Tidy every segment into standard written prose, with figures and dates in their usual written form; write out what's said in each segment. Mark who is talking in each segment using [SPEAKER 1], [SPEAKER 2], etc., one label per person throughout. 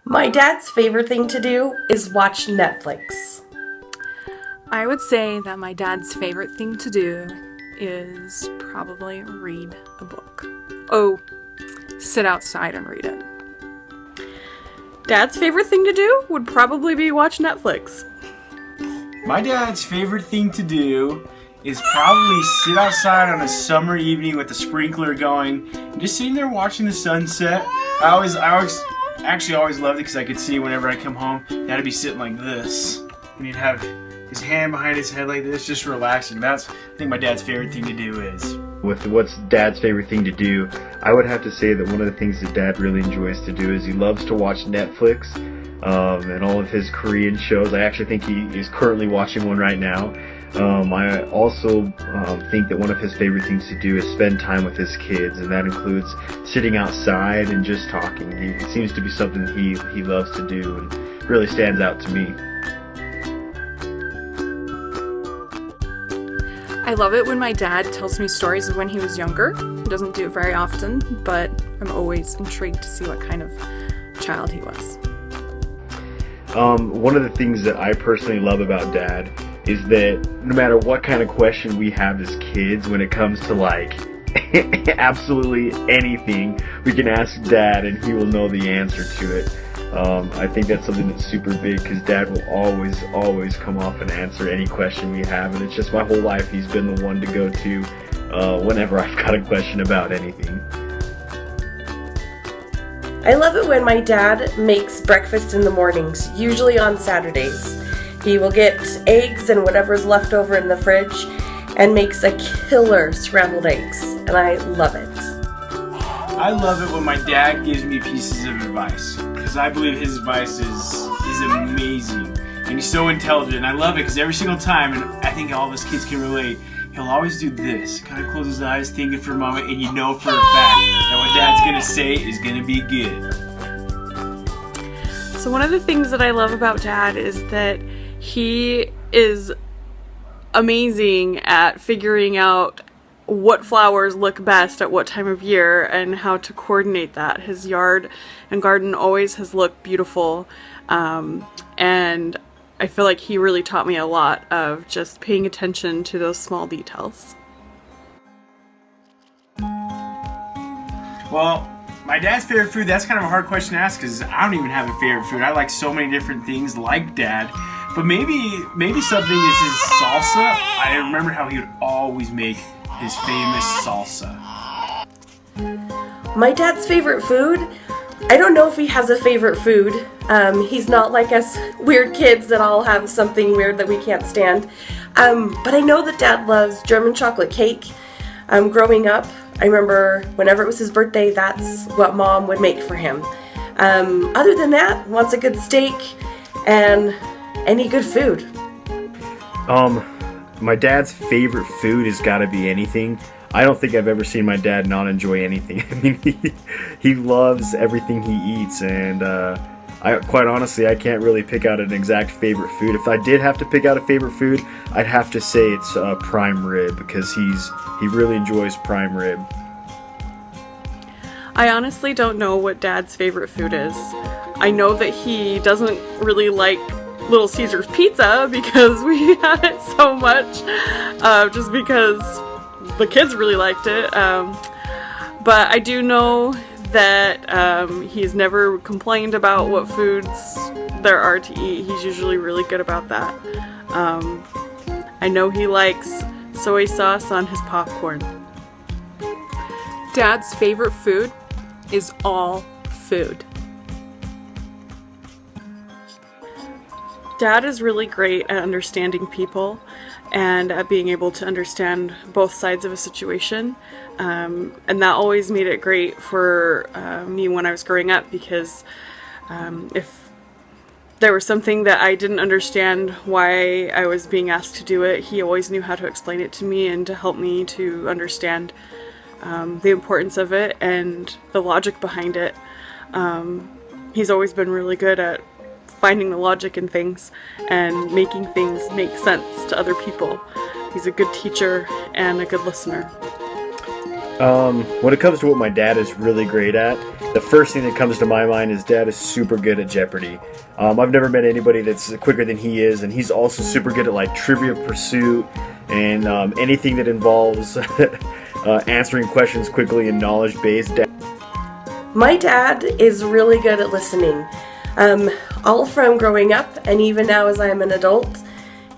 [SPEAKER 1] My dad's favorite thing to do is watch Netflix.
[SPEAKER 2] I would say that my dad's favorite thing to do is probably read a book. Oh, sit outside and read it. Dad's favorite thing to do would probably be watch Netflix.
[SPEAKER 3] My dad's favorite thing to do is probably sit outside on a summer evening with the sprinkler going and just sitting there watching the sunset. I always loved it because I could see whenever I come home, Dad'd be sitting like this. And he'd have his hand behind his head like this, just relaxing. That's, I think, my dad's favorite thing to do is.
[SPEAKER 4] With what's Dad's favorite thing to do, I would have to say that one of the things that Dad really enjoys to do is he loves to watch Netflix and all of his Korean shows. I actually think he is currently watching one right now. I also think that one of his favorite things to do is spend time with his kids, and that includes sitting outside and just talking. It seems to be something he loves to do and really stands out to me.
[SPEAKER 2] I love it when my dad tells me stories of when he was younger. He doesn't do it very often, but I'm always intrigued to see what kind of child he was.
[SPEAKER 4] One of the things that I personally love about Dad is that no matter what kind of question we have as kids, when it comes to like absolutely anything, we can ask Dad and he will know the answer to it. I think that's something that's super big because Dad will always come off and answer any question we have, and it's just my whole life he's been the one to go to whenever I've got a question about anything.
[SPEAKER 1] I love it when my dad makes breakfast in the mornings, usually on Saturdays. He will get eggs and whatever's left over in the fridge and makes a killer scrambled eggs, and I love it.
[SPEAKER 3] I love it when my dad gives me pieces of advice, because I believe his advice is amazing, and he's so intelligent. And I love it because every single time, and I think all of us kids can relate, he'll always do this, kind of close his eyes, thinking for a moment, and you know for a fact that what Dad's going to say is going to be good.
[SPEAKER 2] So one of the things that I love about Dad is that he is amazing at figuring out what flowers look best at what time of year and how to coordinate that. His yard and garden always has looked beautiful, and I feel like he really taught me a lot of just paying attention to those small details.
[SPEAKER 3] Well, my dad's favorite food, that's kind of a hard question to ask because I don't even have a favorite food. I like so many different things like Dad. But maybe something is his salsa. I remember how he would always make his famous salsa.
[SPEAKER 1] My dad's favorite food? I don't know if he has a favorite food. He's not like us weird kids that all have something weird that we can't stand. But I know that Dad loves German chocolate cake. Growing up, I remember whenever it was his birthday, that's what Mom would make for him. Other than that, wants a good steak and any good food.
[SPEAKER 4] My dad's favorite food has got to be anything. I don't think I've ever seen my dad not enjoy anything. I mean, he loves everything he eats, and quite honestly, I can't really pick out an exact favorite food. If I did have to pick out a favorite food, I'd have to say it's prime rib, because he really enjoys prime rib.
[SPEAKER 2] I honestly don't know what Dad's favorite food is. I know that he doesn't really like Little Caesars pizza because we had it so much, just because the kids really liked it. But I do know that he's never complained about what foods there are to eat. He's usually really good about that. I know he likes soy sauce on his popcorn. Dad's favorite food is all food. Dad is really great at understanding people and at being able to understand both sides of a situation. And that always made it great for me when I was growing up, because if there was something that I didn't understand why I was being asked to do it, he always knew how to explain it to me and to help me to understand the importance of it and the logic behind it. He's always been really good at finding the logic in things and making things make sense to other people. He's a good teacher and a good listener.
[SPEAKER 4] When it comes to what my dad is really great at, the first thing that comes to my mind is Dad is super good at Jeopardy. I've never met anybody that's quicker than he is, and he's also super good at like Trivia Pursuit and anything that involves answering questions quickly and knowledge-based.
[SPEAKER 1] My dad is really good at listening. All from growing up and even now as I am an adult,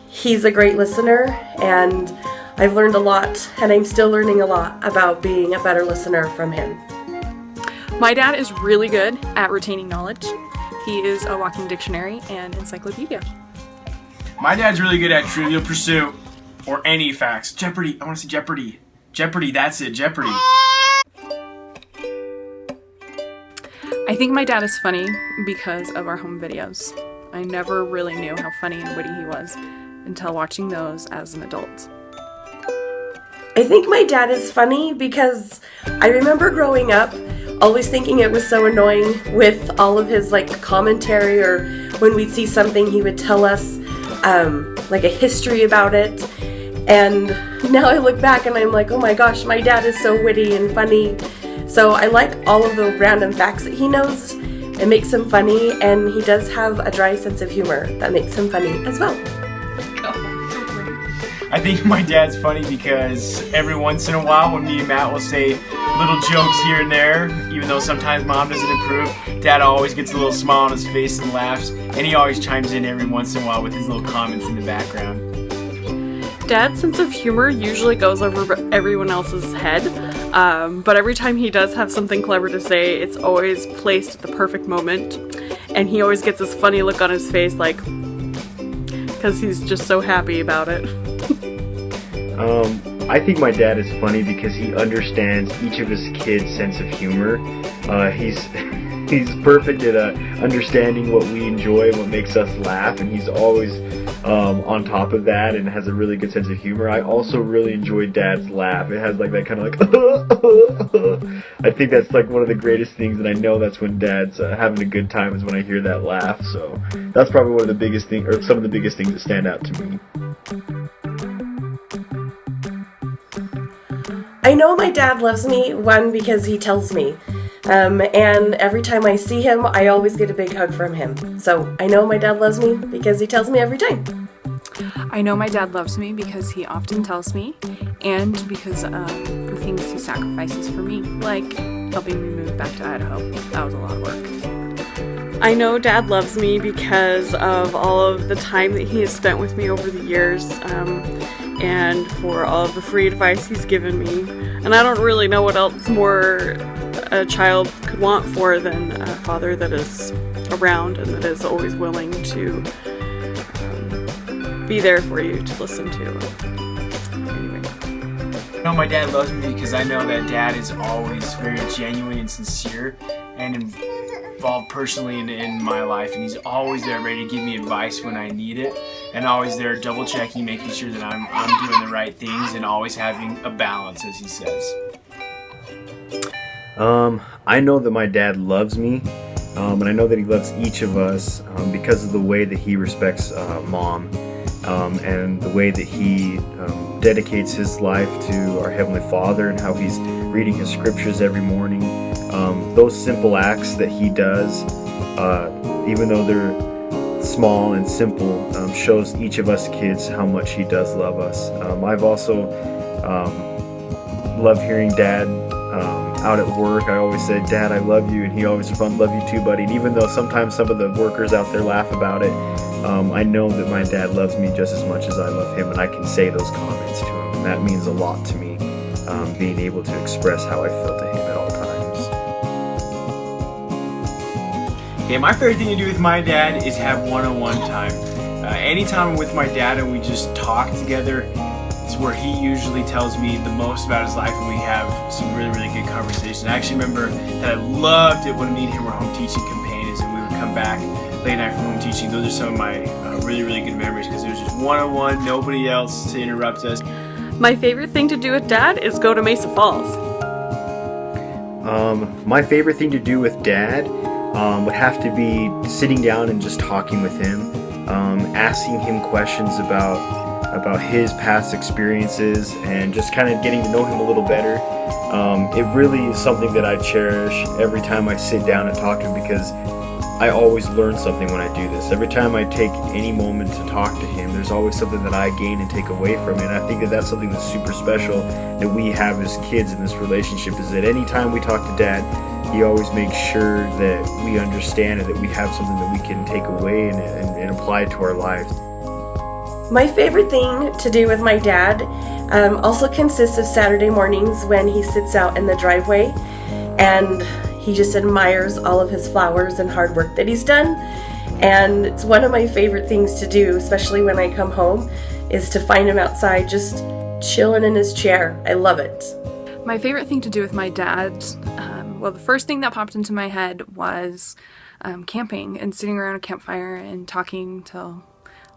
[SPEAKER 1] he's a great listener, and I've learned a lot, and I'm still learning a lot about being a better listener from him.
[SPEAKER 5] My dad is really good at retaining knowledge. He is a walking dictionary and encyclopedia.
[SPEAKER 3] My dad's really good at Trivial Pursuit or any facts. Jeopardy. I want to say Jeopardy. Jeopardy. That's it. Jeopardy.
[SPEAKER 5] I think my dad is funny because of our home videos. I never really knew how funny and witty he was until watching those as an adult.
[SPEAKER 1] I think my dad is funny because I remember growing up always thinking it was so annoying with all of his like commentary, or when we'd see something he would tell us like a history about it. And now I look back and I'm like, oh my gosh, my dad is so witty and funny. So I like all of the random facts that he knows. It makes him funny, and he does have a dry sense of humor that makes him funny as well.
[SPEAKER 3] I think my dad's funny because every once in a while when me and Matt will say little jokes here and there, even though sometimes Mom doesn't approve, Dad always gets a little smile on his face and laughs, and he always chimes in every once in a while with his little comments in the background.
[SPEAKER 2] Dad's sense of humor usually goes over everyone else's head, but every time he does have something clever to say, it's always placed at the perfect moment, and he always gets this funny look on his face, like, because he's just so happy about it.
[SPEAKER 4] I think my dad is funny because he understands each of his kids' sense of humor. He's perfect at understanding what we enjoy and what makes us laugh, and he's always on top of that and has a really good sense of humor. I also really enjoy Dad's laugh. It has like that kind of like I think that's like one of the greatest things, and I know that's when Dad's having a good time is when I hear that laugh. So that's probably one of the biggest things, or some of the biggest things that stand out to me.
[SPEAKER 1] I know my dad loves me, one, because he tells me. And every time I see him, I always get a big hug from him. So I know my dad loves me because he tells me every time.
[SPEAKER 5] I know my dad loves me because he often tells me, and because of the things he sacrifices for me, like helping me move back to Idaho. That was a lot of work.
[SPEAKER 2] I know Dad loves me because of all of the time that he has spent with me over the years, and for all of the free advice he's given me. And I don't really know what else more a child could want for than a father that is around and that is always willing to be there for you, to listen to. Anyway.
[SPEAKER 3] I know my dad loves me because I know that Dad is always very genuine and sincere and involved personally in my life, and he's always there ready to give me advice when I need it, and always there double checking, making sure that I'm doing the right things and always having a balance, as he says.
[SPEAKER 4] I know that my dad loves me, and I know that he loves each of us because of the way that he respects Mom, and the way that he dedicates his life to our Heavenly Father, and how he's reading his scriptures every morning. Those simple acts that he does, even though they're small and simple, shows each of us kids how much he does love us. I've also loved hearing Dad out at work. I always said, Dad, I love you, and he always responded, love you too, buddy. And even though sometimes some of the workers out there laugh about it, I know that my dad loves me just as much as I love him, and I can say those comments to him, and that means a lot to me, being able to express how I feel to him at all times.
[SPEAKER 3] Okay, my favorite thing to do with my dad is have one-on-one time. Anytime I'm with my dad and we just talk together, it's where he usually tells me the most about his life, and we have some really, really good conversations. I actually remember that I loved it when me and him were home teaching companions, and we would come back late night from home teaching. Those are some of my really, really good memories because it was just one-on-one, nobody else to interrupt us.
[SPEAKER 2] My favorite thing to do with Dad is go to Mesa Falls.
[SPEAKER 4] My favorite thing to do with Dad would have to be sitting down and just talking with him, asking him questions about his past experiences, and just kind of getting to know him a little better. It really is something that I cherish every time I sit down and talk to him, because I always learn something when I do this. Every time I take any moment to talk to him, there's always something that I gain and take away from it. And I think that that's something that's super special that we have as kids in this relationship, is that anytime we talk to Dad, he always makes sure that we understand and that we have something that we can take away and apply to our lives.
[SPEAKER 1] My favorite thing to do with my dad also consists of Saturday mornings when he sits out in the driveway and he just admires all of his flowers and hard work that he's done. And it's one of my favorite things to do, especially when I come home, is to find him outside just chilling in his chair. I love it.
[SPEAKER 5] My favorite thing to do with my dad, well, the first thing that popped into my head was camping and sitting around a campfire and talking till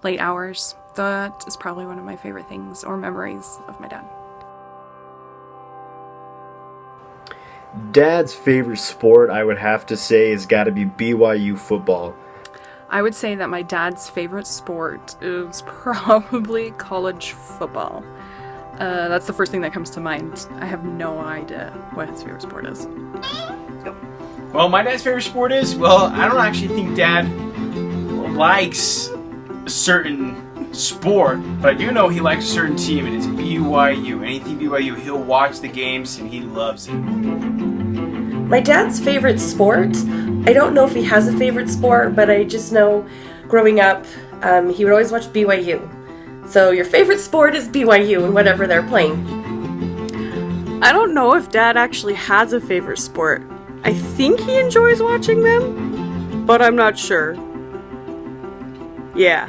[SPEAKER 5] late hours. That is probably one of my favorite things or memories of my dad.
[SPEAKER 4] Dad's favorite sport, I would have to say, has got to be BYU football.
[SPEAKER 5] I would say that my dad's favorite sport is probably college football. That's the first thing that comes to mind. I have no idea what his favorite sport is.
[SPEAKER 3] Well, my dad's favorite sport is, well, I don't actually think Dad likes a certain sport, but I do know he likes a certain team, and it's BYU. Anything BYU, he'll watch the games and he loves it.
[SPEAKER 1] My dad's favorite sport, I don't know if he has a favorite sport, but I just know growing up, he would always watch BYU. So your favorite sport is BYU and whatever they're playing.
[SPEAKER 2] I don't know if Dad actually has a favorite sport. I think he enjoys watching them, but I'm not sure. Yeah.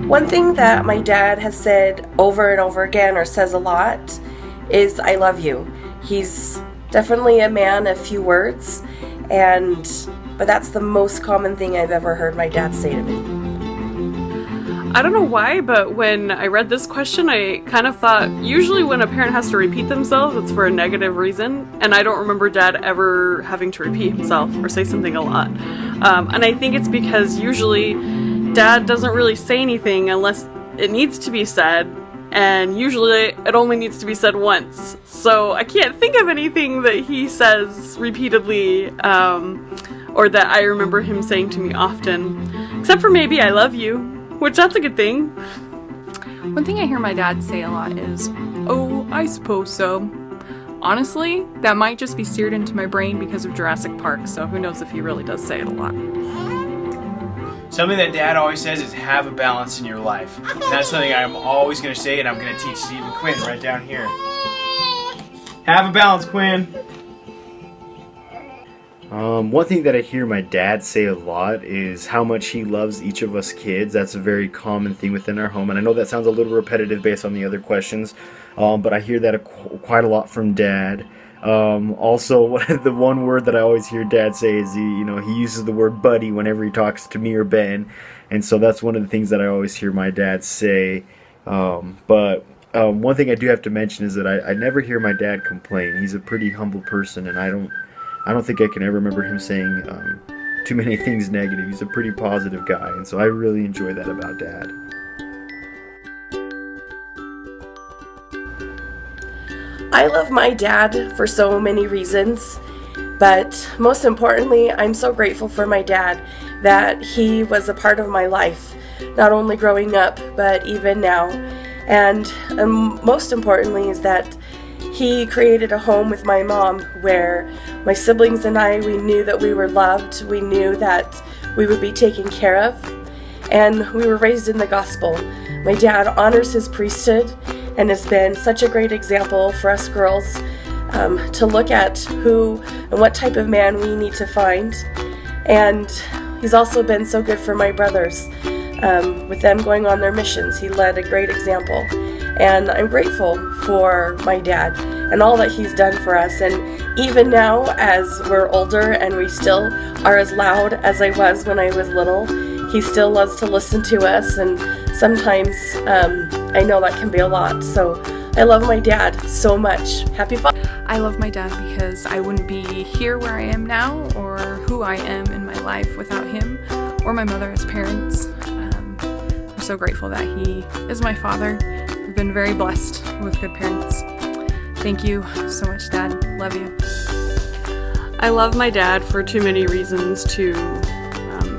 [SPEAKER 1] One thing that my dad has said over and over again, or says a lot, is I love you. He's definitely a man of few words, but that's the most common thing I've ever heard my dad say to me.
[SPEAKER 2] I don't know why, but when I read this question, I kind of thought, usually when a parent has to repeat themselves, it's for a negative reason, and I don't remember Dad ever having to repeat himself or say something a lot. And I think it's because usually Dad doesn't really say anything unless it needs to be said, and usually it only needs to be said once. So I can't think of anything that he says repeatedly, or that I remember him saying to me often, except for maybe I love you, which that's a good thing.
[SPEAKER 5] One thing I hear my dad say a lot is, "Oh, I suppose so." Honestly, that might just be seared into my brain because of Jurassic Park, so who knows if he really does say it a lot.
[SPEAKER 3] Something that Dad always says is have a balance in your life. And that's something I'm always going to say, and I'm going to teach Steve and Quinn right down here. Have a balance, Quinn.
[SPEAKER 4] One thing that I hear my dad say a lot is how much he loves each of us kids. That's a very common thing within our home, and I know that sounds a little repetitive based on the other questions, but I hear that quite a lot from Dad. Also, the one word that I always hear Dad say is he uses the word buddy whenever he talks to me or Ben, and so that's one of the things that I always hear my dad say. But one thing I do have to mention is that I never hear my dad complain. He's a pretty humble person, and I don't think I can ever remember him saying too many things negative. He's a pretty positive guy, and so I really enjoy that about Dad.
[SPEAKER 1] I love my dad for so many reasons, but most importantly, I'm so grateful for my dad that he was a part of my life, not only growing up, but even now. And most importantly is that he created a home with my mom where my siblings and I, we knew that we were loved, we knew that we would be taken care of, and we were raised in the gospel. My dad honors his priesthood and has been such a great example for us girls to look at who and what type of man we need to find. And he's also been so good for my brothers with them going on their missions. He led a great example. And I'm grateful for my dad and all that he's done for us. And even now, as we're older and we still are as loud as I was when I was little, he still loves to listen to us. And sometimes I know that can be a lot. So I love my dad so much. Happy Father's Day.
[SPEAKER 5] I love my dad because I wouldn't be here where I am now or who I am in my life without him or my mother as parents. I'm so grateful that he is my father. We've been very blessed with good parents. Thank you so much, Dad. Love you.
[SPEAKER 2] I love my dad for too many reasons to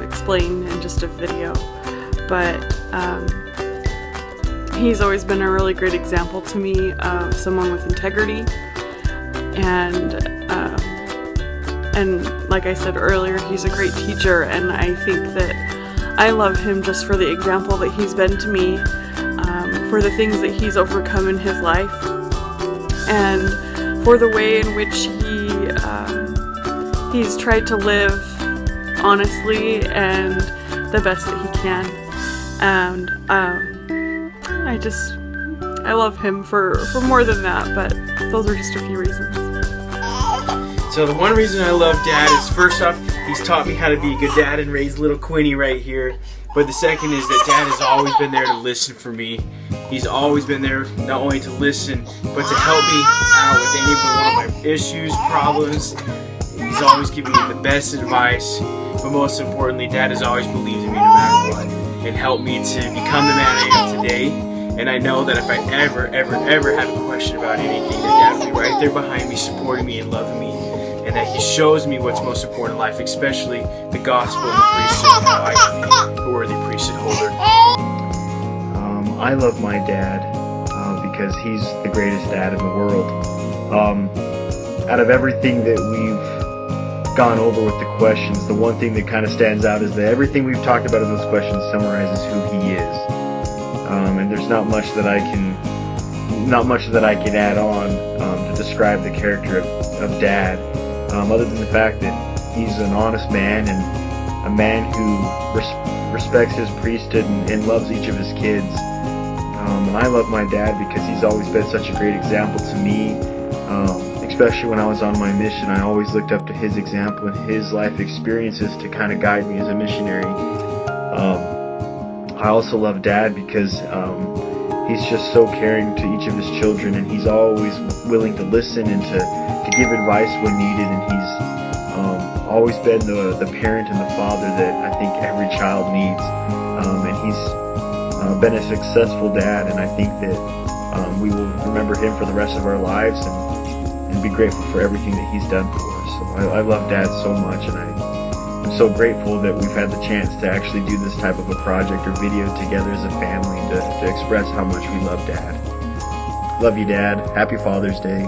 [SPEAKER 2] explain in just a video, but he's always been a really great example to me of someone with integrity, and like I said earlier, he's a great teacher, and I think that I love him just for the example that he's been to me, for the things that he's overcome in his life, and for the way in which he's tried to live honestly and the best that he can. And I love him for more than that, but those are just a few reasons.
[SPEAKER 3] So the one reason I love Dad is, first off, he's taught me how to be a good dad and raise little Quinny right here. But the second is that Dad has always been there to listen for me. He's always been there not only to listen, but to help me out with any one of my issues, problems. He's always given me the best advice. But most importantly, Dad has always believed in me no matter what, and helped me to become the man I am today. And I know that if I ever had a question about anything, that Dad will be right there behind me, supporting me and loving me. And that he shows me what's most important in life, especially the gospel and the priesthood, and how I can be a worthy priesthood holder.
[SPEAKER 4] I love my dad because he's the greatest dad in the world. Out of everything that we've gone over with the questions, the one thing that kind of stands out is that everything we've talked about in those questions summarizes who he is. And there's not much that I can add on to describe the character of Dad. Other than the fact that he's an honest man and a man who respects his priesthood and loves each of his kids. And I love my dad because he's always been such a great example to me. Especially when I was on my mission, I always looked up to his example and his life experiences to kind of guide me as a missionary. I also love Dad because he's just so caring to each of his children, and he's always willing to listen and to give advice when needed, and he's always been the parent and the father that I think every child needs, and he's been a successful dad, and I think that we will remember him for the rest of our lives and be grateful for everything that he's done for us. So I love Dad so much, and I'm so grateful that we've had the chance to actually do this type of a project or video together as a family to express how much we love Dad. Love you, Dad. Happy Father's Day.